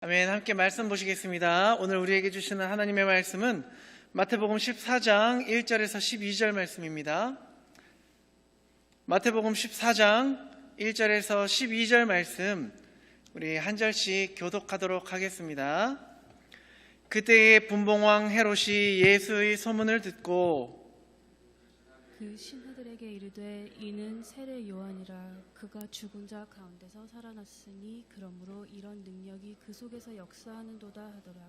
아멘. 함께 말씀 보시겠습니다. 오늘 우리에게 주시는 하나님의 말씀은 마태복음 14장 1절에서 12절 말씀입니다. 마태복음 14장 1절에서 12절 말씀 우리 한 절씩 교독하도록 하겠습니다. 그때에 분봉왕 헤롯이 예수의 소문을 듣고 그 신하들에게 이르되 이는 세례 요한이라. 그가 죽은 자 가운데서 살아났으니 그러므로 이런 능력이 그 속에서 역사하는도다 하더라.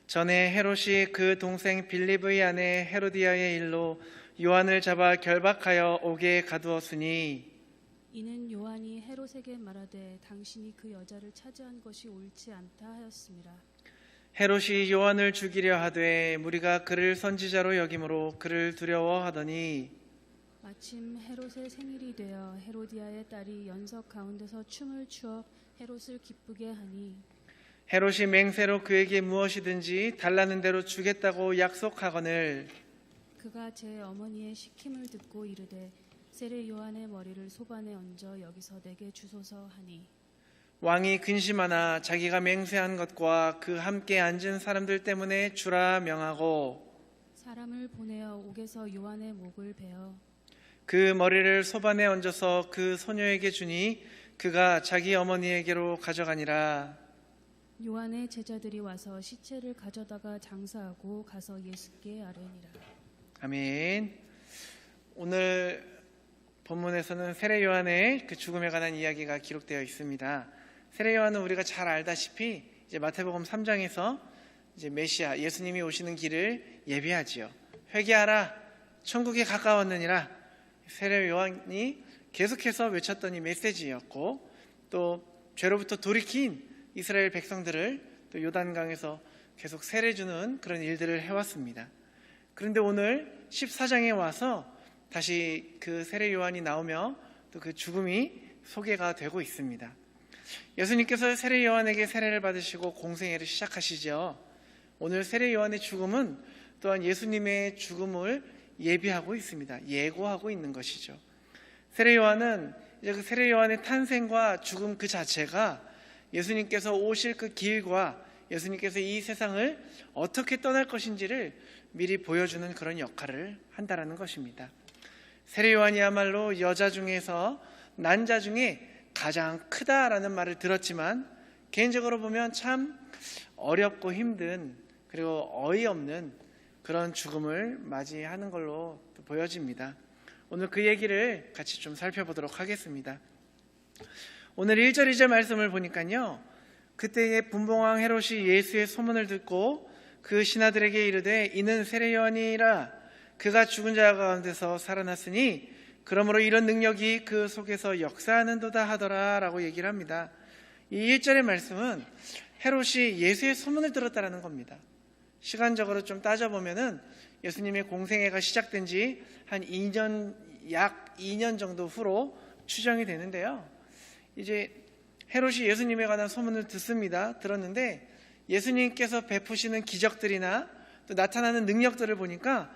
전에 헤롯이 그 동생 빌립의 아내 헤로디아의 일로 요한을 잡아 결박하여 옥에 가두었으니 이는 요한이 헤롯에게 말하되 당신이 그 여자를 차지한 것이 옳지 않다 하였습니다. 헤롯이 요한을 죽이려 하되 무리가 그를 선지자로 여김으로 그를 두려워하더니 마침 헤롯의 생일이 되어 헤로디아의 딸이 연석 가운데서 춤을 추어 헤롯을 기쁘게 하니 헤롯이 맹세로 그에게 무엇이든지 달라는 대로 주겠다고 약속하거늘 그가 제 어머니의 시킴을 듣고 이르되 세례 요한의 머리를 소반에 얹어 여기서 내게 주소서 하니 왕이 근심하나 자기가 맹세한 것과 그 함께 앉은 사람들 때문에 주라 명하고 사람을 보내어 옥에서 요한의 목을 베어 그 머리를 소반에 얹어서 그 소녀에게 주니 그가 자기 어머니에게로 가져가니라. 요한의 제자들이 와서 시체를 가져다가 장사하고 가서 예수께 아뢰니라. 아멘. 오늘 본문에서는 세례 요한의 그 죽음에 관한 이야기가 기록되어 있습니다. 세례 요한은 우리가 잘 알다시피 이제 마태복음 3장에서 이제 메시아 예수님이 오시는 길을 예비하지요. 회개하라, 천국에 가까웠느니라. 세례 요한이 계속해서 외쳤던 이 메시지였고, 또 죄로부터 돌이킨 이스라엘 백성들을 또 요단강에서 계속 세례 주는 그런 일들을 해왔습니다. 그런데 오늘 14장에 와서 다시 그 세례 요한이 나오며 또 그 죽음이 소개가 되고 있습니다. 예수님께서 세례 요한에게 세례를 받으시고 공생애를 시작하시죠. 오늘 세례 요한의 죽음은 또한 예수님의 죽음을 예비하고 있습니다. 예고하고 있는 것이죠. 세례 요한은 이제 그 세례 요한의 탄생과 죽음 그 자체가 예수님께서 오실 그 길과 예수님께서 이 세상을 어떻게 떠날 것인지를 미리 보여주는 그런 역할을 한다라는 것입니다. 세례 요한이야말로 여자 중에서 난자 중에 가장 크다라는 말을 들었지만 개인적으로 보면 참 어렵고 힘든 그리고 어이없는 그런 죽음을 맞이하는 걸로 보여집니다. 오늘 그 얘기를 같이 좀 살펴보도록 하겠습니다. 오늘 1절 2절 말씀을 보니까요, 그때에 분봉왕 헤롯이 예수의 소문을 듣고 그 신하들에게 이르되 이는 세례 요한이라. 그가 죽은 자 가운데서 살아났으니 그러므로 이런 능력이 그 속에서 역사하는도다 하더라 라고 얘기를 합니다. 이 1절의 말씀은 헤롯이 예수의 소문을 들었다라는 겁니다. 시간적으로 좀 따져보면은 예수님의 공생애가 시작된 지 한 2년, 약 2년 정도 후로 추정이 되는데요. 이제 헤롯이 예수님에 관한 소문을 듣습니다. 들었는데 예수님께서 베푸시는 기적들이나 또 나타나는 능력들을 보니까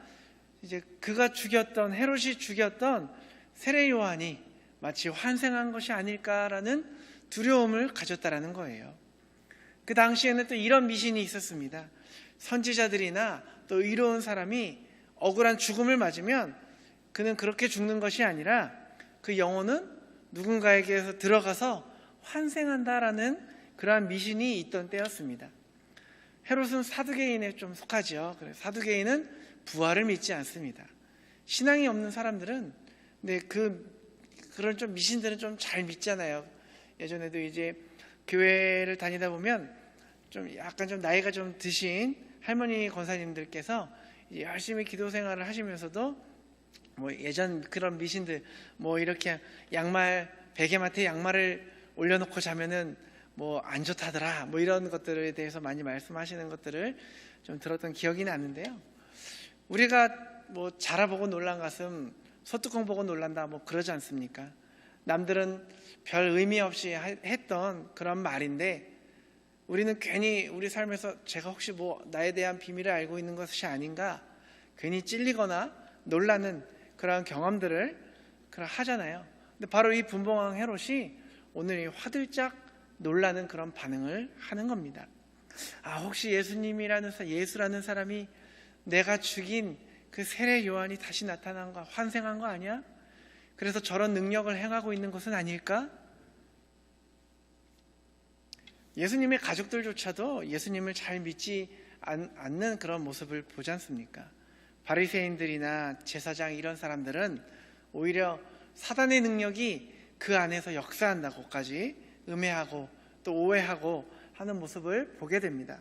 이제 그가 죽였던, 헤롯이 죽였던 세례 요한이 마치 환생한 것이 아닐까라는 두려움을 가졌다라는 거예요. 그 당시에는 또 이런 미신이 있었습니다. 선지자들이나 또 의로운 사람이 억울한 죽음을 맞으면 그는 그렇게 죽는 것이 아니라 그 영혼은 누군가에게서 들어가서 환생한다라는 그러한 미신이 있던 때였습니다. 헤롯은 사두개인에 좀 속하죠. 그래서 사두개인은 부활을 믿지 않습니다. 신앙이 없는 사람들은 근데 그런 좀 미신들은 좀 잘 믿잖아요. 예전에도 이제 교회를 다니다 보면 좀 약간 좀 나이가 좀 드신 할머니 권사님들께서 열심히 기도 생활을 하시면서도 뭐 예전 그런 미신들 뭐 이렇게 양말 베개맡에 양말을 올려놓고 자면은 뭐 안 좋다더라 뭐 이런 것들에 대해서 많이 말씀하시는 것들을 좀 들었던 기억이 나는데요. 우리가 뭐 자라보고 놀란 가슴 소뚜껑 보고 놀란다 뭐 그러지 않습니까? 남들은 별 의미 없이 했던 그런 말인데 우리는 괜히 우리 삶에서 제가 혹시 뭐 나에 대한 비밀을 알고 있는 것이 아닌가 괜히 찔리거나 놀라는 그런 경험들을 하잖아요. 근데 바로 이 분봉왕 헤롯이 오늘 이 화들짝 놀라는 그런 반응을 하는 겁니다. 혹시 예수라는 사람이 내가 죽인 그 세례 요한이 다시 나타난 거, 환생한 거 아니야? 그래서 저런 능력을 행하고 있는 것은 아닐까? 예수님의 가족들조차도 예수님을 잘 믿지 않는 그런 모습을 보지 않습니까? 바리새인들이나 제사장 이런 사람들은 오히려 사단의 능력이 그 안에서 역사한다고까지 음해하고 또 오해하고 하는 모습을 보게 됩니다.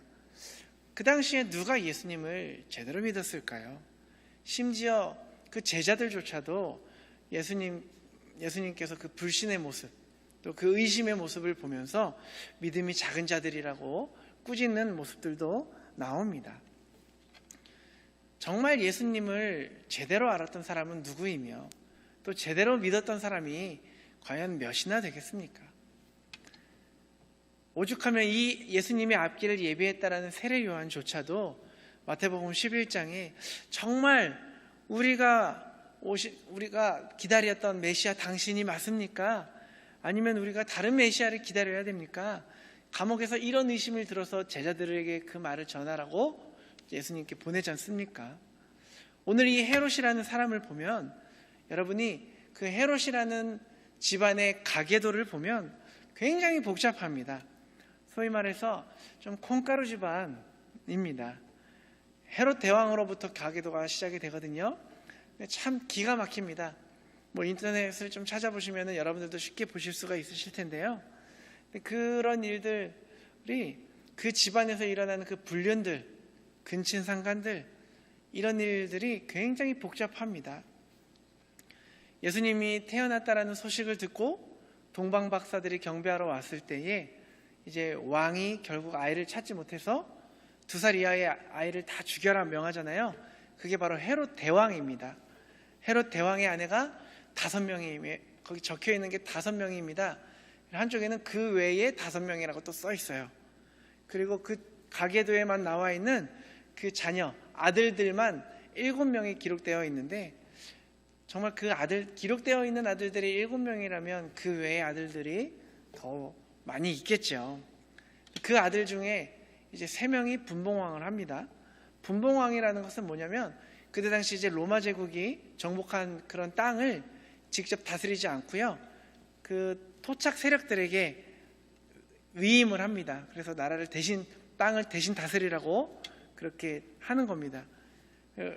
그 당시에 누가 예수님을 제대로 믿었을까요? 심지어 그 제자들조차도 예수님께서 그 불신의 모습, 또 그 의심의 모습을 보면서 믿음이 작은 자들이라고 꾸짖는 모습들도 나옵니다. 정말 예수님을 제대로 알았던 사람은 누구이며 또 제대로 믿었던 사람이 과연 몇이나 되겠습니까? 오죽하면 이 예수님의 앞길을 예비했다라는 세례 요한조차도 마태복음 11장에 정말 우리가 기다렸던 메시아 당신이 맞습니까? 아니면 우리가 다른 메시아를 기다려야 됩니까? 감옥에서 이런 의심을 들어서 제자들에게 그 말을 전하라고 예수님께 보내지 않습니까? 오늘 이 헤롯이라는 사람을 보면 여러분이 그 헤롯이라는 집안의 가계도를 보면 굉장히 복잡합니다. 소위 말해서 좀 콩가루 집안입니다. 헤롯 대왕으로부터 가계도가 시작이 되거든요. 참 기가 막힙니다. 인터넷을 좀 찾아보시면 여러분들도 쉽게 보실 수가 있으실 텐데요. 그런 일들이 그 집안에서 일어나는 그 불륜들, 근친상간들, 이런 일들이 굉장히 복잡합니다. 예수님이 태어났다라는 소식을 듣고 동방 박사들이 경배하러 왔을 때에 이제 왕이 결국 아이를 찾지 못해서 2살 이하의 아이를 다 죽여라 명하잖아요. 그게 바로 헤롯 대왕입니다. 헤롯 대왕의 아내가 5명이, 거기 적혀 있는 게 5명입니다. 한쪽에는 그 외에 5명이라고 또 써 있어요. 그리고 그 가계도에만 나와 있는 그 자녀, 아들들만 7명이 기록되어 있는데, 정말 그 기록되어 있는 아들들이 7명이라면 그 외의 아들들이 더 많이 있겠죠. 그 아들 중에 이제 3명이 분봉왕을 합니다. 분봉왕이라는 것은 뭐냐면, 그때 당시 이제 로마 제국이 정복한 그런 땅을 직접 다스리지 않고요, 그 토착 세력들에게 위임을 합니다. 그래서 땅을 대신 다스리라고 그렇게 하는 겁니다.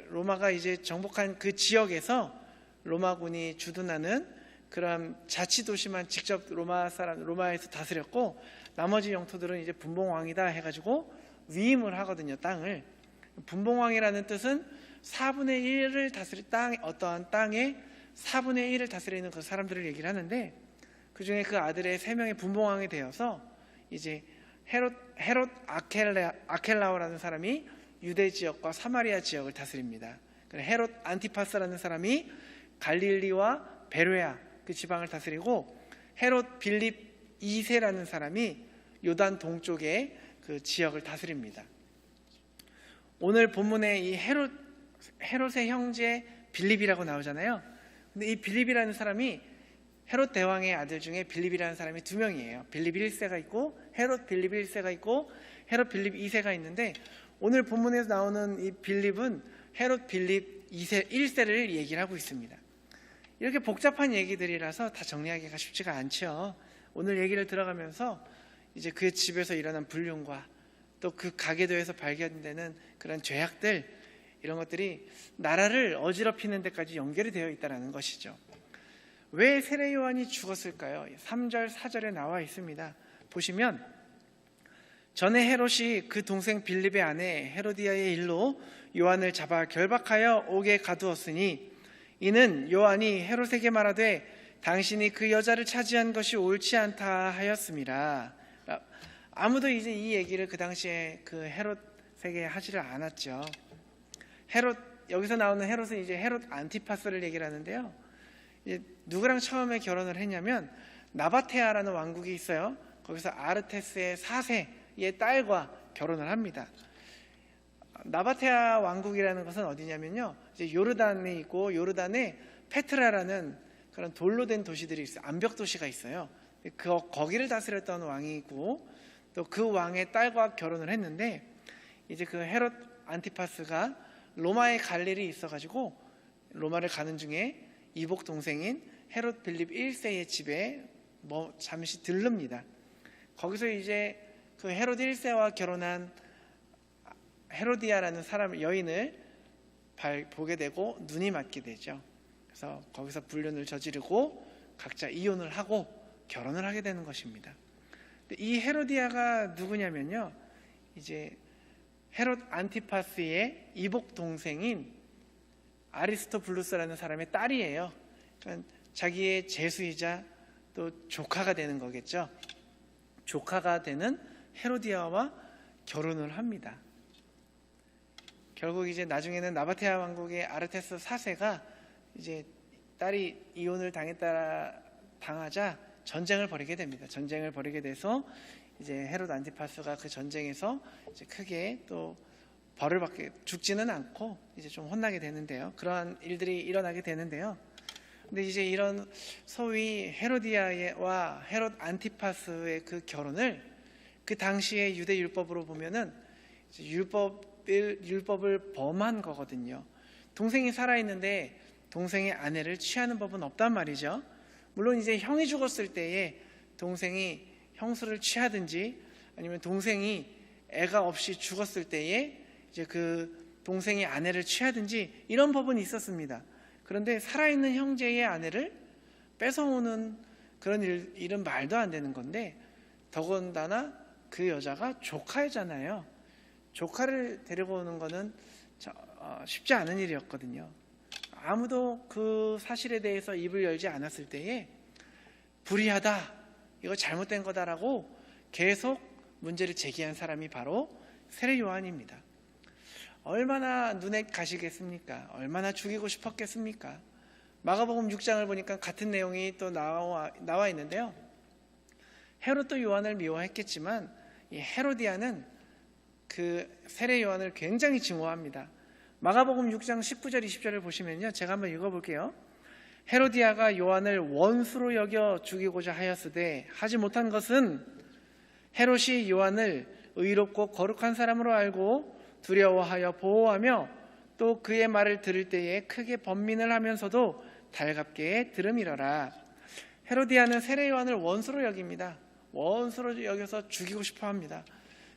로마가 이제 정복한 그 지역에서 로마군이 주둔하는 그런 자치도시만 직접 로마에서 다스렸고, 나머지 영토들은 이제 분봉왕이다 해가지고 위임을 하거든요, 땅을. 분봉왕이라는 뜻은 4분의 1을 다스릴 어떠한 땅의 4분의 1을 다스리는 그 사람들을 얘기를 하는데, 그 중에 그 아들의 3명의 분봉왕이 되어서 이제 헤롯 아켈라오라는 사람이 유대 지역과 사마리아 지역을 다스립니다. 헤롯 안티파스라는 사람이 갈릴리와 베레아 그 지방을 다스리고, 헤롯 빌립 2세라는 사람이 요단 동쪽의 그 지역을 다스립니다. 오늘 본문에 이 헤롯의 형제 빌립이라고 나오잖아요. 근데 이 빌립이라는 사람이 헤롯 대왕의 아들 중에 빌립이라는 사람이 2명이에요. 빌립 1세가 있고 헤롯 빌립 1세가 있고 헤롯 빌립 2세가 있는데, 오늘 본문에서 나오는 이 빌립은 헤롯 빌립 1세를 얘기를 하고 있습니다. 이렇게 복잡한 얘기들이라서 다 정리하기가 쉽지가 않죠. 오늘 얘기를 들어가면서 이제 그 집에서 일어난 불륜과 또 그 가계도에서 발견되는 그런 죄악들, 이런 것들이 나라를 어지럽히는 데까지 연결이 되어 있다는 것이죠. 왜 세례 요한이 죽었을까요? 3절, 4절에 나와 있습니다. 보시면, 전에 헤롯이 그 동생 빌립의 아내 헤로디아의 일로 요한을 잡아 결박하여 옥에 가두었으니, 이는 요한이 헤롯에게 말하되 당신이 그 여자를 차지한 것이 옳지 않다 하였습니다. 아무도 이제 이 얘기를 그 당시에 그 헤롯에게 하지를 않았죠. 여기서 나오는 헤롯은 이제 헤롯 안티파스를 얘기를 하는데요. 이제 누구랑 처음에 결혼을 했냐면 나바테아라는 왕국이 있어요. 거기서 아르테스의 4세의 딸과 결혼을 합니다. 나바테아 왕국이라는 것은 어디냐면요, 이제 요르단에 있고, 요르단에 페트라라는 그런 돌로 된 도시들이 있어요. 암벽 도시가 있어요. 거기를 다스렸던 왕이고 또 그 왕의 딸과 결혼을 했는데 이제 그 헤롯 안티파스가 로마에 갈 일이 있어가지고 로마를 가는 중에 이복 동생인 헤롯 빌립 1세의 집에 잠시 들릅니다. 거기서 이제 그 헤롯 1세와 결혼한 헤로디아라는 여인을 보게 되고 눈이 맞게 되죠. 그래서 거기서 불륜을 저지르고 각자 이혼을 하고 결혼을 하게 되는 것입니다. 이 헤로디아가 누구냐면요, 이제 헤롯 안티파스의 이복 동생인 아리스토블루스라는 사람의 딸이에요. 그러니까 자기의 제수이자 또 조카가 되는 거겠죠. 조카가 되는 헤로디아와 결혼을 합니다. 결국 이제 나중에는 나바테아 왕국의 아르테스 4세가 이제 딸이 이혼을 당하자 전쟁을 벌이게 됩니다. 전쟁을 벌이게 돼서 이제 헤롯 안티파스가 그 전쟁에서 이제 크게 또 벌을 받게, 죽지는 않고 이제 좀 혼나게 되는데요. 그러한 일들이 일어나게 되는데요. 근데 이제 이런 소위 헤로디아와 헤롯 안티파스의 그 결혼을 그 당시의 유대 율법으로 보면은 이제 율법을 범한 거거든요. 동생이 살아있는데 동생의 아내를 취하는 법은 없단 말이죠. 물론 이제 형이 죽었을 때에 동생이 형수를 취하든지 아니면 동생이 애가 없이 죽었을 때에 이제 그 동생이 아내를 취하든지 이런 법은 있었습니다. 그런데 살아있는 형제의 아내를 뺏어오는 그런 일은 말도 안 되는 건데, 더군다나 그 여자가 조카잖아요. 조카를 데리고 오는 거는 쉽지 않은 일이었거든요. 아무도 그 사실에 대해서 입을 열지 않았을 때에 불의하다, 이거 잘못된 거다라고 계속 문제를 제기한 사람이 바로 세례 요한입니다. 얼마나 눈에 가시겠습니까? 얼마나 죽이고 싶었겠습니까? 마가복음 6장을 보니까 같은 내용이 또 나와 있는데요. 헤롯도 요한을 미워했겠지만 이 헤로디아는 그 세례 요한을 굉장히 증오합니다. 마가복음 6장 19절 20절을 보시면요, 제가 한번 읽어볼게요. 헤로디아가 요한을 원수로 여겨 죽이고자 하였으되 하지 못한 것은 헤롯이 요한을 의롭고 거룩한 사람으로 알고 두려워하여 보호하며 또 그의 말을 들을 때에 크게 번민을 하면서도 달갑게 들음이러라. 헤로디아는 세례 요한을 원수로 여깁니다. 원수로 여겨서 죽이고 싶어 합니다.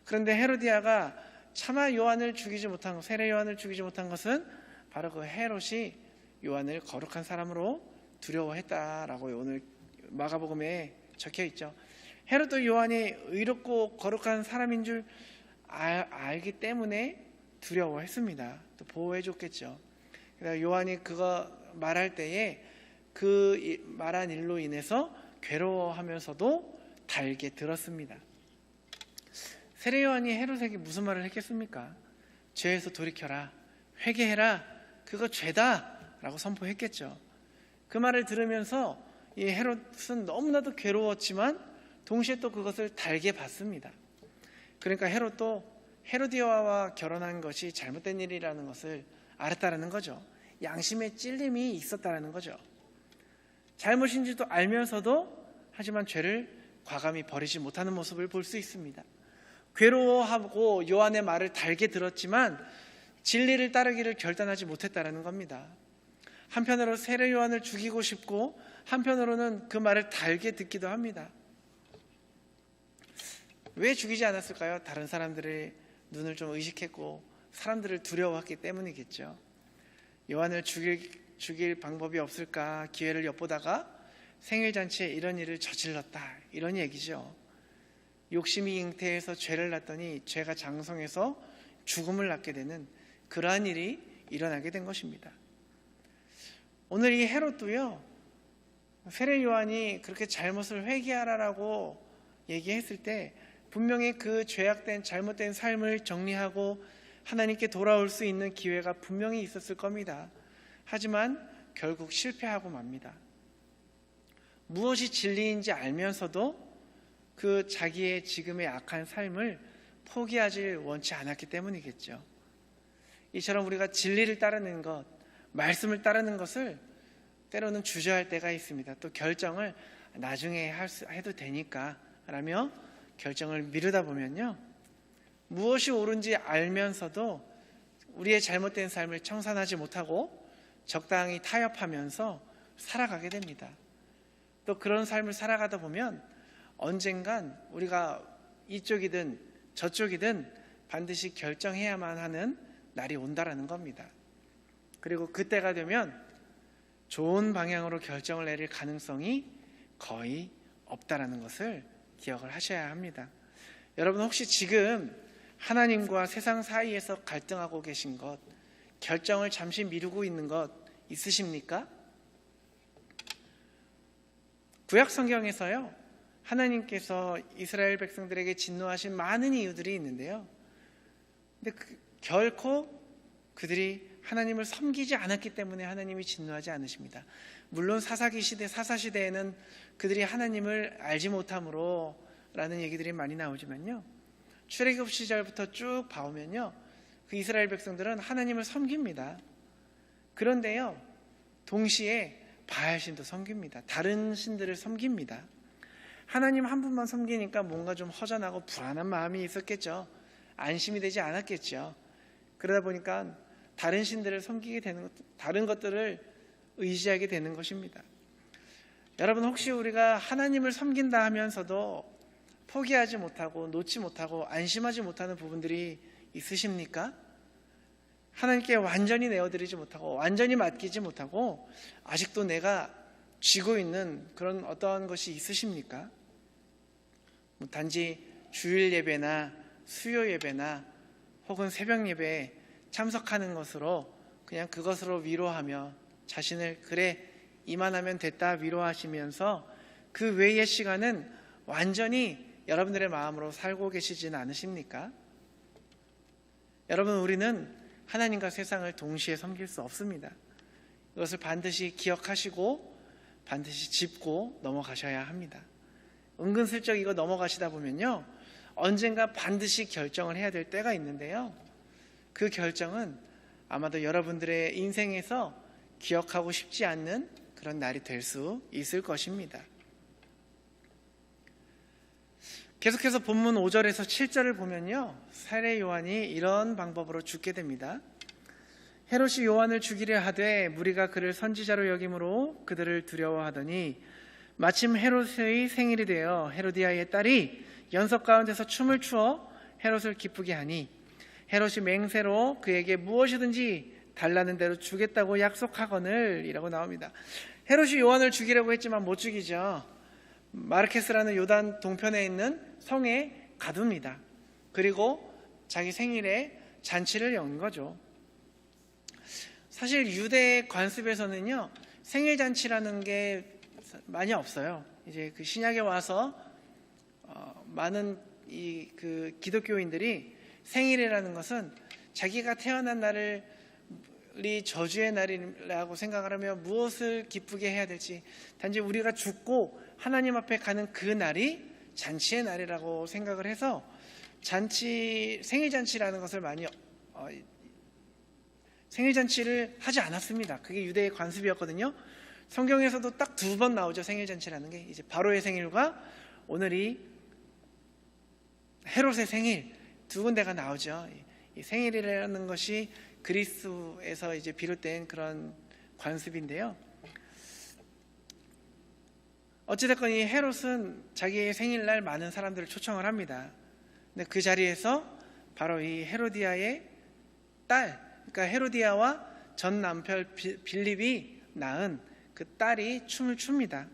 그런데 헤로디아가 차마 요한을 죽이지 못한 것, 세례 요한을 죽이지 못한 것은 바로 그 헤롯이 요한을 거룩한 사람으로 두려워했다라고 오늘 마가복음에 적혀 있죠. 헤롯도 요한이 의롭고 거룩한 사람인 줄 알기 때문에 두려워했습니다. 또 보호해줬겠죠. 그래서 요한이 그거 말할 때에 그 말한 일로 인해서 괴로워하면서도 달게 들었습니다. 세례 요한이 헤롯에게 무슨 말을 했겠습니까? 죄에서 돌이켜라, 회개해라, 그거 죄다 라고 선포했겠죠. 그 말을 들으면서 이 헤롯은 너무나도 괴로웠지만 동시에 또 그것을 달게 봤습니다. 그러니까 헤롯도 헤로디아와 결혼한 것이 잘못된 일이라는 것을 알았다는 거죠. 양심의 찔림이 있었다는 거죠. 잘못인지도 알면서도 하지만 죄를 과감히 버리지 못하는 모습을 볼 수 있습니다. 괴로워하고 요한의 말을 달게 들었지만 진리를 따르기를 결단하지 못했다는 겁니다. 한편으로 세례 요한을 죽이고 싶고 한편으로는 그 말을 달게 듣기도 합니다. 왜 죽이지 않았을까요? 다른 사람들의 눈을 좀 의식했고 사람들을 두려워했기 때문이겠죠. 요한을 죽일 방법이 없을까 기회를 엿보다가 생일잔치에 이런 일을 저질렀다, 이런 얘기죠. 욕심이 잉태해서 죄를 낳더니 죄가 장성해서 죽음을 낳게 되는 그러한 일이 일어나게 된 것입니다. 오늘 이 헤롯도요, 세례 요한이 그렇게 잘못을 회개하라라고 얘기했을 때 분명히 그 죄악된 잘못된 삶을 정리하고 하나님께 돌아올 수 있는 기회가 분명히 있었을 겁니다. 하지만 결국 실패하고 맙니다. 무엇이 진리인지 알면서도 그 자기의 지금의 악한 삶을 포기하지 원치 않았기 때문이겠죠. 이처럼 우리가 진리를 따르는 것, 말씀을 따르는 것을 때로는 주저할 때가 있습니다. 또 결정을 나중에 해도 되니까 라며 결정을 미루다 보면요, 무엇이 옳은지 알면서도 우리의 잘못된 삶을 청산하지 못하고 적당히 타협하면서 살아가게 됩니다. 또 그런 삶을 살아가다 보면 언젠간 우리가 이쪽이든 저쪽이든 반드시 결정해야만 하는 날이 온다라는 겁니다. 그리고 그때가 되면 좋은 방향으로 결정을 내릴 가능성이 거의 없다라는 것을 기억을 하셔야 합니다. 여러분, 혹시 지금 하나님과 세상 사이에서 갈등하고 계신 것, 결정을 잠시 미루고 있는 것 있으십니까? 구약 성경에서요, 하나님께서 이스라엘 백성들에게 진노하신 많은 이유들이 있는데요, 근데 결코 그들이 하나님을 섬기지 않았기 때문에 하나님이 진노하지 않으십니다. 물론 사사시대에는 그들이 하나님을 알지 못함으로 라는 얘기들이 많이 나오지만요, 출애굽 시절부터 쭉 봐오면요, 그 이스라엘 백성들은 하나님을 섬깁니다. 그런데요, 동시에 바알신도 섬깁니다. 다른 신들을 섬깁니다. 하나님 한 분만 섬기니까 뭔가 좀 허전하고 불안한 마음이 있었겠죠. 안심이 되지 않았겠죠. 그러다 보니까 다른 신들을 섬기게 되는, 다른 것들을 의지하게 되는 것입니다. 여러분, 혹시 우리가 하나님을 섬긴다 하면서도 포기하지 못하고 놓지 못하고 안심하지 못하는 부분들이 있으십니까? 하나님께 완전히 내어드리지 못하고 완전히 맡기지 못하고 아직도 내가 쥐고 있는 그런 어떠한 것이 있으십니까? 단지 주일 예배나 수요 예배나 혹은 새벽 예배에 참석하는 것으로 그냥 그것으로 위로하며 자신을 그래 이만하면 됐다 위로하시면서 그 외의 시간은 완전히 여러분들의 마음으로 살고 계시지는 않으십니까? 여러분, 우리는 하나님과 세상을 동시에 섬길 수 없습니다. 이것을 반드시 기억하시고 반드시 짚고 넘어가셔야 합니다. 은근슬쩍 이거 넘어가시다 보면요, 언젠가 반드시 결정을 해야 될 때가 있는데요, 그 결정은 아마도 여러분들의 인생에서 기억하고 싶지 않는 그런 날이 될 수 있을 것입니다. 계속해서 본문 5절에서 7절을 보면요, 세례 요한이 이런 방법으로 죽게 됩니다. 헤롯이 요한을 죽이려 하되 무리가 그를 선지자로 여김으로 그들을 두려워하더니 마침 헤롯의 생일이 되어 헤로디아의 딸이 연석 가운데서 춤을 추어 헤롯을 기쁘게 하니 헤롯이 맹세로 그에게 무엇이든지 달라는 대로 주겠다고 약속하거늘 이라고 나옵니다. 헤롯이 요한을 죽이려고 했지만 못 죽이죠. 마르케스라는 요단 동편에 있는 성에 가둡니다. 그리고 자기 생일에 잔치를 연 거죠. 사실 유대 관습에서는요, 생일 잔치라는 게 많이 없어요. 이제 그 신약에 와서 많은 그 기독교인들이 생일이라는 것은 자기가 태어난 날이 저주의 날이라고 생각을 하며 무엇을 기쁘게 해야 될지, 단지 우리가 죽고 하나님 앞에 가는 그 날이 잔치의 날이라고 생각을 해서 생일 잔치라는 것을 많이 생일 잔치를 하지 않았습니다. 그게 유대의 관습이었거든요. 성경에서도 딱 2번 나오죠. 생일 잔치라는 게 이제 바로의 생일과 오늘이 헤롯의 생일, 2군데가 나오죠. 이 생일이라는 것이 그리스에서 이제 비롯된 그런 관습인데요. 어찌됐건 이 헤롯은 자기의 생일날 많은 사람들을 초청을 합니다. 근데 그 자리에서 바로 이 헤로디아의 딸, 그러니까 헤로디아와 전 남편 빌립이 낳은 그 딸이 춤을 춥니다.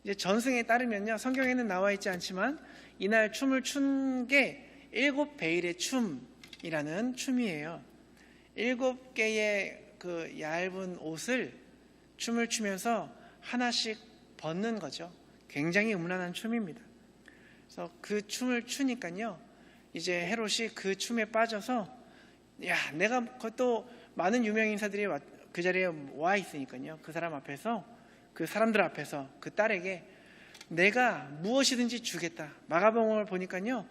이제 전승에 따르면요, 성경에는 나와 있지 않지만 이날 춤을 춘 게 7베일의 춤이라는 춤이에요. 7개의 그 얇은 옷을 춤을 추면서 하나씩 벗는 거죠. 굉장히 음란한 춤입니다. 그래서 그 춤을 추니까요, 이제 헤롯이 그 춤에 빠져서, 야, 내가 또 많은 유명 인사들이 그 자리에 와 있으니까요, 그 사람 앞에서, 그 사람들 앞에서 그 딸에게 내가 무엇이든지 주겠다. 마가복음을 보니까요,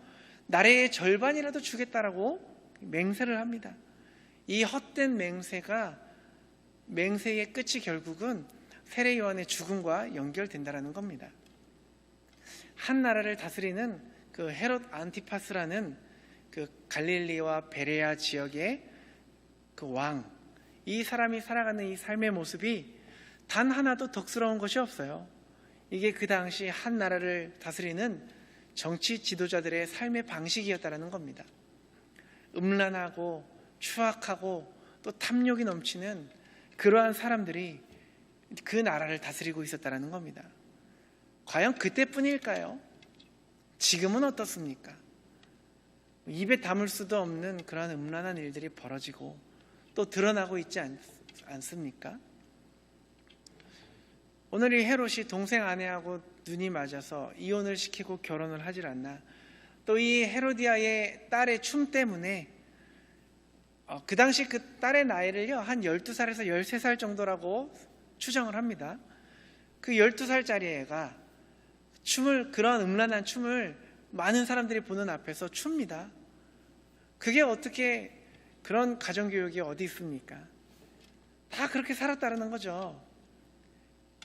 나라의 절반이라도 주겠다라고 맹세를 합니다. 이 헛된 맹세의 끝이 결국은 세례 요한의 죽음과 연결된다라는 겁니다. 한 나라를 다스리는 그 헤롯 안티파스라는 그 갈릴리와 베레아 지역의 그 왕, 이 사람이 살아가는 이 삶의 모습이 단 하나도 덕스러운 것이 없어요. 이게 그 당시 한 나라를 다스리는 정치 지도자들의 삶의 방식이었다는 겁니다. 음란하고 추악하고 또 탐욕이 넘치는 그러한 사람들이 그 나라를 다스리고 있었다는 겁니다. 과연 그때뿐일까요? 지금은 어떻습니까? 입에 담을 수도 없는 그러한 음란한 일들이 벌어지고 또 드러나고 있지 않습니까? 오늘 이 헤롯이 동생 아내하고 눈이 맞아서 이혼을 시키고 결혼을 하질 않나, 또 이 헤로디아의 딸의 춤 때문에 그 당시 그 딸의 나이를요 한 12살에서 13살 정도라고 추정을 합니다. 그 12살짜리 애가 그런 음란한 춤을 많은 사람들이 보는 앞에서 춥니다. 그게 어떻게, 그런 가정교육이 어디 있습니까? 다 그렇게 살았다는 거죠.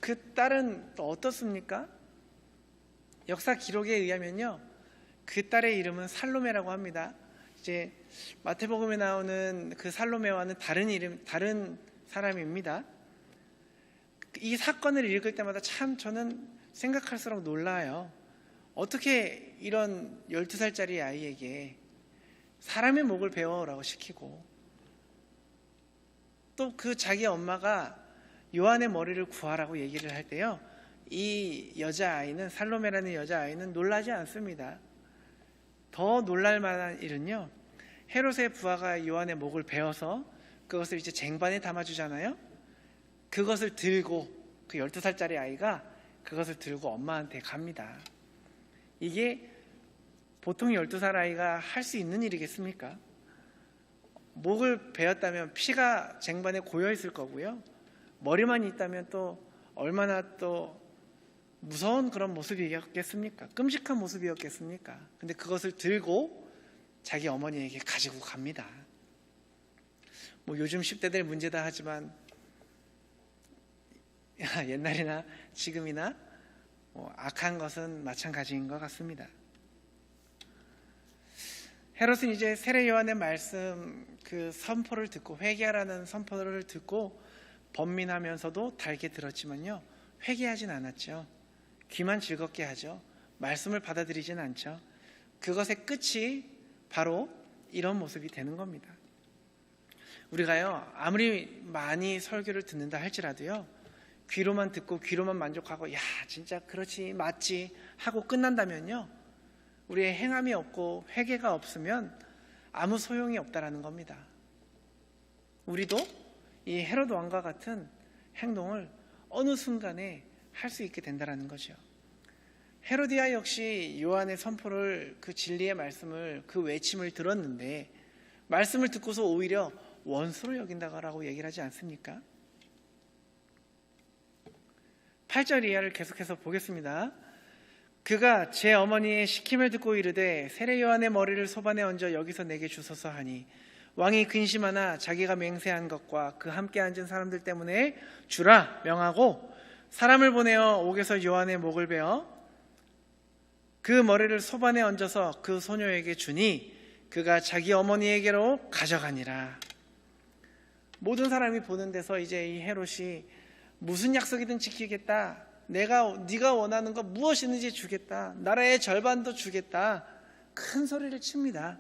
그 딸은 또 어떻습니까? 역사 기록에 의하면요, 그 딸의 이름은 살로메라고 합니다. 이제 마태복음에 나오는 그 살로메와는 다른 사람입니다. 이 사건을 읽을 때마다 참 저는 생각할수록 놀라요. 어떻게 이런 12살짜리 아이에게 사람의 목을 베어라고 시키고, 또 그 자기 엄마가 요한의 머리를 구하라고 얘기를 할 때요, 이 여자아이는, 살로메라는 여자아이는 놀라지 않습니다. 더 놀랄 만한 일은요, 헤롯의 부하가 요한의 목을 베어서 그것을 이제 쟁반에 담아주잖아요. 그것을 들고, 그 12살짜리 아이가 그것을 들고 엄마한테 갑니다. 이게 보통 12살 아이가 할 수 있는 일이겠습니까? 목을 베었다면 피가 쟁반에 고여 있을 거고요, 머리만 있다면 또 얼마나 또 무서운 그런 모습이었겠습니까? 끔찍한 모습이었겠습니까? 근데 그것을 들고 자기 어머니에게 가지고 갑니다. 뭐 요즘 10대들 문제다 하지만 옛날이나 지금이나 악한 것은 마찬가지인 것 같습니다. 헤롯은 이제 세례 요한의 말씀, 그 선포를 듣고, 회개하라는 선포를 듣고 번민하면서도 달게 들었지만요, 회개하진 않았죠. 귀만 즐겁게 하죠. 말씀을 받아들이진 않죠. 그것의 끝이 바로 이런 모습이 되는 겁니다. 우리가요, 아무리 많이 설교를 듣는다 할지라도요, 귀로만 듣고 귀로만 만족하고 야 진짜 그렇지 맞지 하고 끝난다면요, 우리의 행함이 없고 회개가 없으면 아무 소용이 없다라는 겁니다. 우리도 이 헤롯 왕과 같은 행동을 어느 순간에 할 수 있게 된다라는 거죠. 헤로디아 역시 요한의 선포를, 그 진리의 말씀을, 그 외침을 들었는데 말씀을 듣고서 오히려 원수로 여긴다고 얘기를 하지 않습니까? 8절 이하를 계속해서 보겠습니다. 그가 제 어머니의 시킴을 듣고 이르되 세례 요한의 머리를 소반에 얹어 여기서 내게 주소서 하니, 왕이 근심하나 자기가 맹세한 것과 그 함께 앉은 사람들 때문에 주라 명하고 사람을 보내어 옥에서 요한의 목을 베어 그 머리를 소반에 얹어서 그 소녀에게 주니 그가 자기 어머니에게로 가져가니라. 모든 사람이 보는 데서 이제 이 헤롯이 무슨 약속이든 지키겠다, 네가 원하는 거 무엇이든지 주겠다, 나라의 절반도 주겠다, 큰 소리를 칩니다.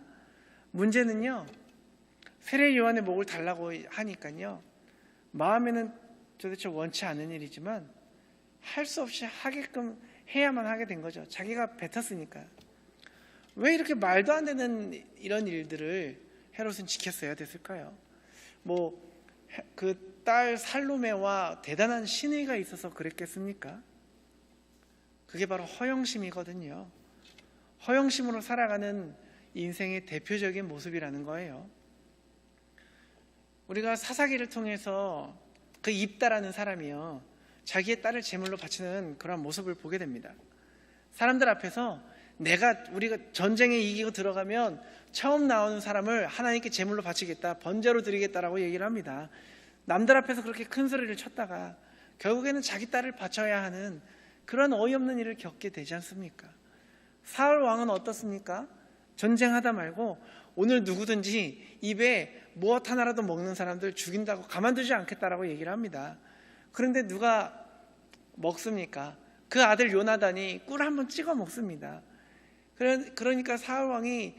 문제는요, 세례 요한의 목을 달라고 하니까요, 마음에는 도대체 원치 않은 일이지만 할 수 없이 하게끔 해야만 하게 된 거죠. 자기가 뱉었으니까. 왜 이렇게 말도 안 되는 이런 일들을 헤롯은 지켰어야 됐을까요? 그 딸 살로메와 대단한 신의가 있어서 그랬겠습니까? 그게 바로 허영심이거든요. 허영심으로 살아가는 인생의 대표적인 모습이라는 거예요. 우리가 사사기를 통해서 그 입다라는 사람이요, 자기의 딸을 제물로 바치는 그런 모습을 보게 됩니다. 사람들 앞에서 우리가 전쟁에 이기고 들어가면 처음 나오는 사람을 하나님께 제물로 바치겠다, 번제로 드리겠다라고 얘기를 합니다. 남들 앞에서 그렇게 큰 소리를 쳤다가 결국에는 자기 딸을 바쳐야 하는 그런 어이없는 일을 겪게 되지 않습니까? 사울 왕은 어떻습니까? 전쟁하다 말고 오늘 누구든지 입에 무엇 하나라도 먹는 사람들 죽인다고 가만두지 않겠다라고 얘기를 합니다. 그런데 누가 먹습니까? 그 아들 요나단이 꿀 한번 찍어 먹습니다. 그러니까 사울 왕이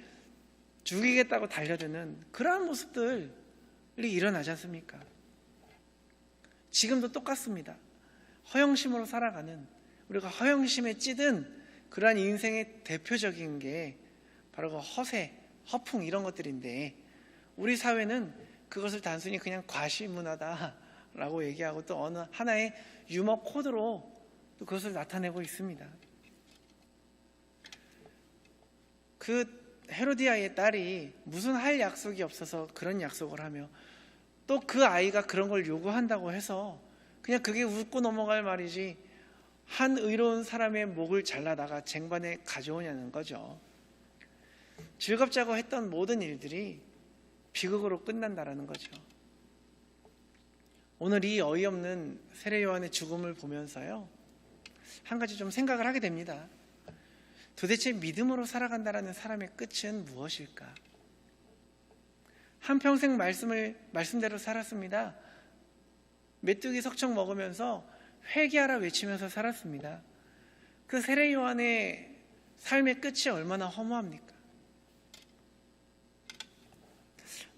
죽이겠다고 달려드는 그러한 모습들이 일어나지 않습니까? 지금도 똑같습니다. 허영심으로 살아가는, 우리가 허영심에 찌든 그러한 인생의 대표적인 게 바로 그 허세, 허풍 이런 것들인데, 우리 사회는 그것을 단순히 그냥 과시문화다라고 얘기하고 또 어느 하나의 유머 코드로 또 그것을 나타내고 있습니다. 그 헤로디아의 딸이 무슨 할 약속이 없어서 그런 약속을 하며 또 그 아이가 그런 걸 요구한다고 해서 그냥 그게 웃고 넘어갈 말이지 한 의로운 사람의 목을 잘라다가 쟁반에 가져오냐는 거죠. 즐겁자고 했던 모든 일들이 비극으로 끝난다라는 거죠. 오늘 이 어이없는 세례 요한의 죽음을 보면서요, 한 가지 좀 생각을 하게 됩니다. 도대체 믿음으로 살아간다라는 사람의 끝은 무엇일까? 한평생 말씀대로 살았습니다. 메뚜기 석청 먹으면서 회개하라 외치면서 살았습니다. 그 세례 요한의 삶의 끝이 얼마나 허무합니까?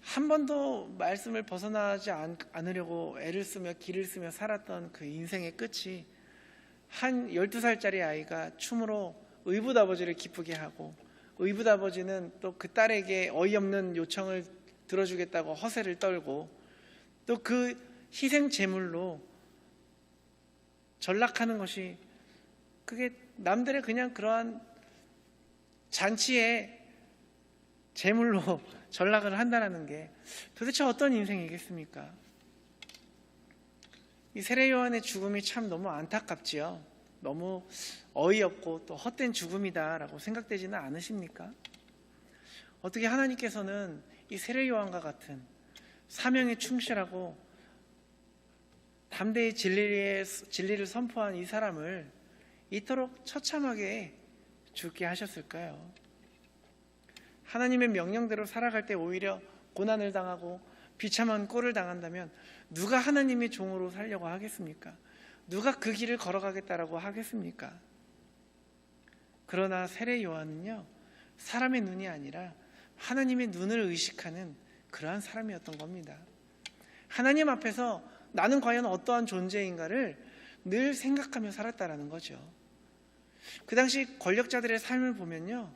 한 번도 말씀을 벗어나지 않으려고 애를 쓰며 길을 쓰며 살았던 그 인생의 끝이 한 12살짜리 아이가 춤으로 의붓 아버지를 기쁘게 하고, 의붓 아버지는 또 그 딸에게 어이없는 요청을 들어주겠다고 허세를 떨고, 또 그 희생 제물로 전락하는 것이, 그게 남들의 그냥 그러한 잔치에 제물로 전락을 한다는 게 도대체 어떤 인생이겠습니까? 이 세례 요한의 죽음이 참 너무 안타깝지요. 너무 어이없고 또 헛된 죽음이다라고 생각되지는 않으십니까? 어떻게 하나님께서는 이 세례 요한과 같은 사명에 충실하고 담대히 진리를 선포한 이 사람을 이토록 처참하게 죽게 하셨을까요? 하나님의 명령대로 살아갈 때 오히려 고난을 당하고 비참한 꼴을 당한다면 누가 하나님의 종으로 살려고 하겠습니까? 누가 그 길을 걸어가겠다라고 하겠습니까? 그러나 세례 요한은요, 사람의 눈이 아니라 하나님의 눈을 의식하는 그러한 사람이었던 겁니다. 하나님 앞에서 나는 과연 어떠한 존재인가를 늘 생각하며 살았다라는 거죠. 그 당시 권력자들의 삶을 보면요,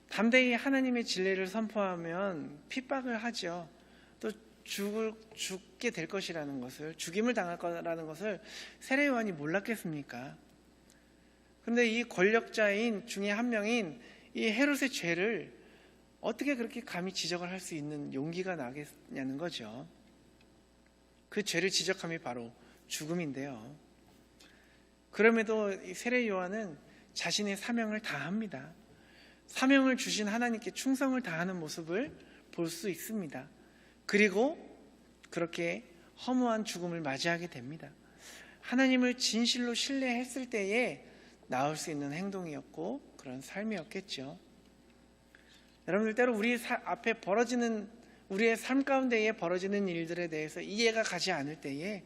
담대히 하나님의 진리를 선포하면 핍박을 하죠. 또 죽게 될 것이라는 것을, 죽임을 당할 거라는 것을 세례 요한이 몰랐겠습니까? 그런데 이 권력자인 중에 한 명인 이 헤롯의 죄를 어떻게 그렇게 감히 지적을 할 수 있는 용기가 나겠냐는 거죠. 그 죄를 지적함이 바로 죽음인데요. 그럼에도 이 세례 요한은 자신의 사명을 다합니다. 사명을 주신 하나님께 충성을 다하는 모습을 볼 수 있습니다. 그리고 그렇게 허무한 죽음을 맞이하게 됩니다. 하나님을 진실로 신뢰했을 때에 나올 수 있는 행동이었고 그런 삶이었겠죠. 여러분들, 때로 우리 앞에 벌어지는, 우리의 삶 가운데에 벌어지는 일들에 대해서 이해가 가지 않을 때에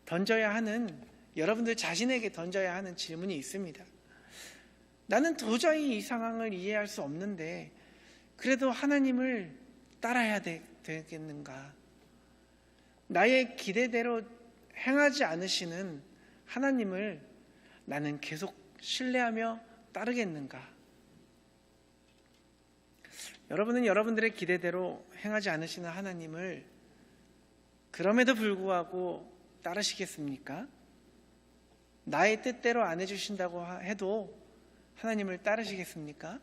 던져야 하는, 여러분들 자신에게 던져야 하는 질문이 있습니다. 나는 도저히 이 상황을 이해할 수 없는데 그래도 하나님을 따라야 되겠는가? 나의 기대대로 행하지 않으시는 하나님을 나는 계속 신뢰하며 따르겠는가? 여러분은 여러분들의 기대대로 행하지 않으시는 하나님을 그럼에도 불구하고 따르시겠습니까? 나의 뜻대로 안 해주신다고 해도 하나님을 따르시겠습니까?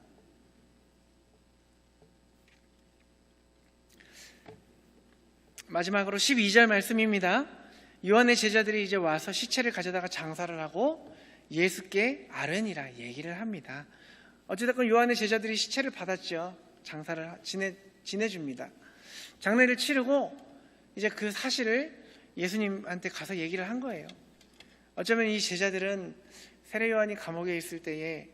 마지막으로 12절 말씀입니다. 요한의 제자들이 이제 와서 시체를 가져다가 장사를 하고 예수께 아뢰니라 얘기를 합니다. 어찌됐건 요한의 제자들이 시체를 받았죠. 장사를 지내줍니다. 장례를 치르고 이제 그 사실을 예수님한테 가서 얘기를 한 거예요. 어쩌면 이 제자들은 세례 요한이 감옥에 있을 때에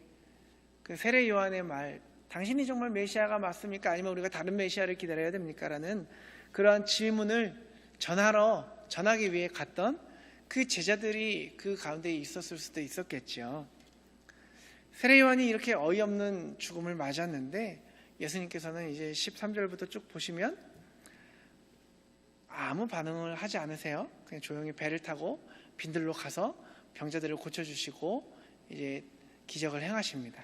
그 세례 요한의 말, 당신이 정말 메시아가 맞습니까? 아니면 우리가 다른 메시아를 기다려야 됩니까? 라는 그러한 질문을 전하기 위해 갔던 그 제자들이 그 가운데 있었을 수도 있었겠죠. 세례 요한이 이렇게 어이없는 죽음을 맞았는데 예수님께서는 이제 13절부터 쭉 보시면 아무 반응을 하지 않으세요. 그냥 조용히 배를 타고 빈들로 가서 병자들을 고쳐주시고 이제 기적을 행하십니다.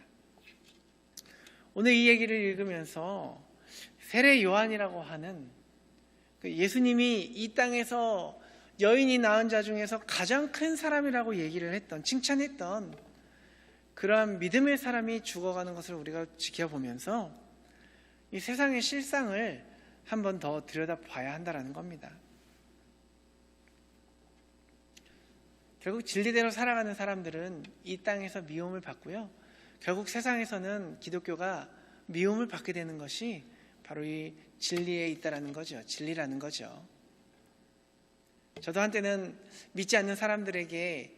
오늘 이 얘기를 읽으면서 세례 요한이라고 하는 예수님이 이 땅에서 여인이 낳은 자 중에서 가장 큰 사람이라고 얘기를 했던, 칭찬했던 그러한 믿음의 사람이 죽어가는 것을 우리가 지켜보면서 이 세상의 실상을 한 번 더 들여다봐야 한다는 겁니다. 결국 진리대로 살아가는 사람들은 이 땅에서 미움을 받고요. 결국 세상에서는 기독교가 미움을 받게 되는 것이 바로 이 진리에 있다라는 거죠. 진리라는 거죠. 저도 한때는 믿지 않는 사람들에게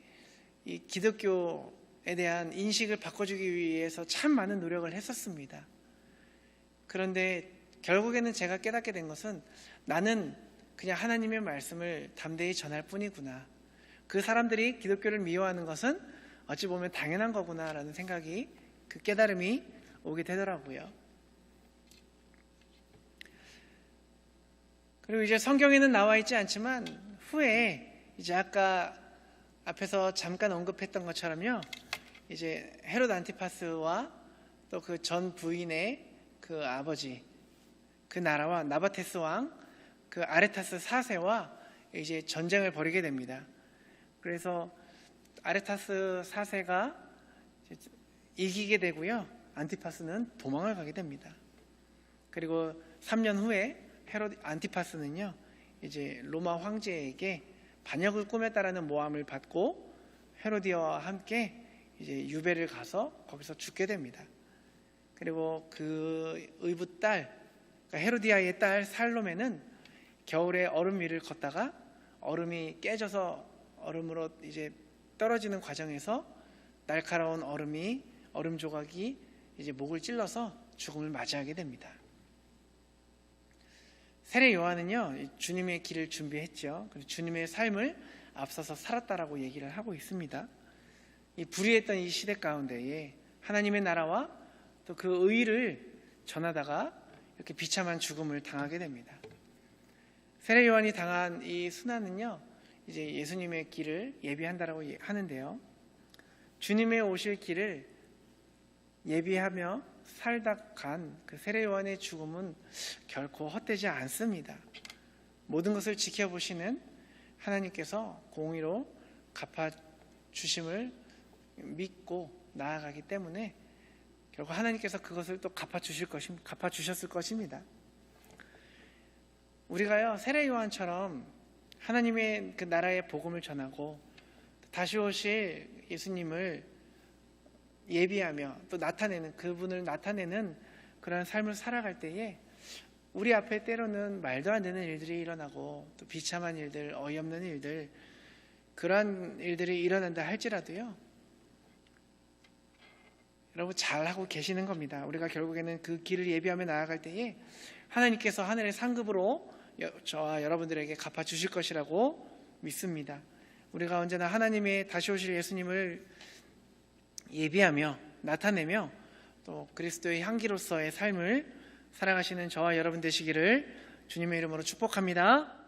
이 기독교에 대한 인식을 바꿔주기 위해서 참 많은 노력을 했었습니다. 그런데 결국에는 제가 깨닫게 된 것은 나는 그냥 하나님의 말씀을 담대히 전할 뿐이구나. 그 사람들이 기독교를 미워하는 것은 어찌 보면 당연한 거구나라는 생각이, 그 깨달음이 오게 되더라고요. 그리고 이제 성경에는 나와 있지 않지만 후에 이제 아까 앞에서 잠깐 언급했던 것처럼요, 이제 헤롯 안티파스와 또 그 전 부인의 그 아버지, 그 나라와 나바테스 왕, 그 아레타스 4세와 이제 전쟁을 벌이게 됩니다. 그래서 아레타스 4세가 이기게 되고요, 안티파스는 도망을 가게 됩니다. 그리고 3년 후에 헤롯 안티파스는요, 이제 로마 황제에게 반역을 꾸몄다라는 모함을 받고 헤로디아와 함께 이제 유배를 가서 거기서 죽게 됩니다. 그리고 그 의붓 딸, 그러니까 헤로디아의 딸 살로메는 겨울에 얼음 위를 걷다가 얼음이 깨져서 얼음으로 이제 떨어지는 과정에서 날카로운 얼음 조각이 이제 목을 찔러서 죽음을 맞이하게 됩니다. 세례 요한은요, 주님의 길을 준비했죠. 그리고 주님의 삶을 앞서서 살았다라고 얘기를 하고 있습니다. 이 불의했던 이 시대 가운데에 하나님의 나라와 또 그 의를 전하다가 이렇게 비참한 죽음을 당하게 됩니다. 세례 요한이 당한 이 순환은요, 이제 예수님의 길을 예비한다라고 하는데요. 주님의 오실 길을 예비하며 살다 간 그 세례 요한의 죽음은 결코 헛되지 않습니다. 모든 것을 지켜보시는 하나님께서 공의로 갚아주심을 믿고 나아가기 때문에 결국 하나님께서 그것을 또 갚아주셨을 것입니다. 우리가요, 세례 요한처럼 하나님의 그 나라의 복음을 전하고 다시 오실 예수님을 예비하며 또 그분을 나타내는 그런 삶을 살아갈 때에 우리 앞에 때로는 말도 안 되는 일들이 일어나고 또 비참한 일들, 어이없는 일들, 그러한 일들이 일어난다 할지라도요, 여러분 잘하고 계시는 겁니다. 우리가 결국에는 그 길을 예비하며 나아갈 때에 하나님께서 하늘의 상급으로 저와 여러분들에게 갚아주실 것이라고 믿습니다. 우리가 언제나 하나님의 다시 오실 예수님을 예비하며 나타내며 또 그리스도의 향기로서의 삶을 살아가시는 저와 여러분 되시기를 주님의 이름으로 축복합니다.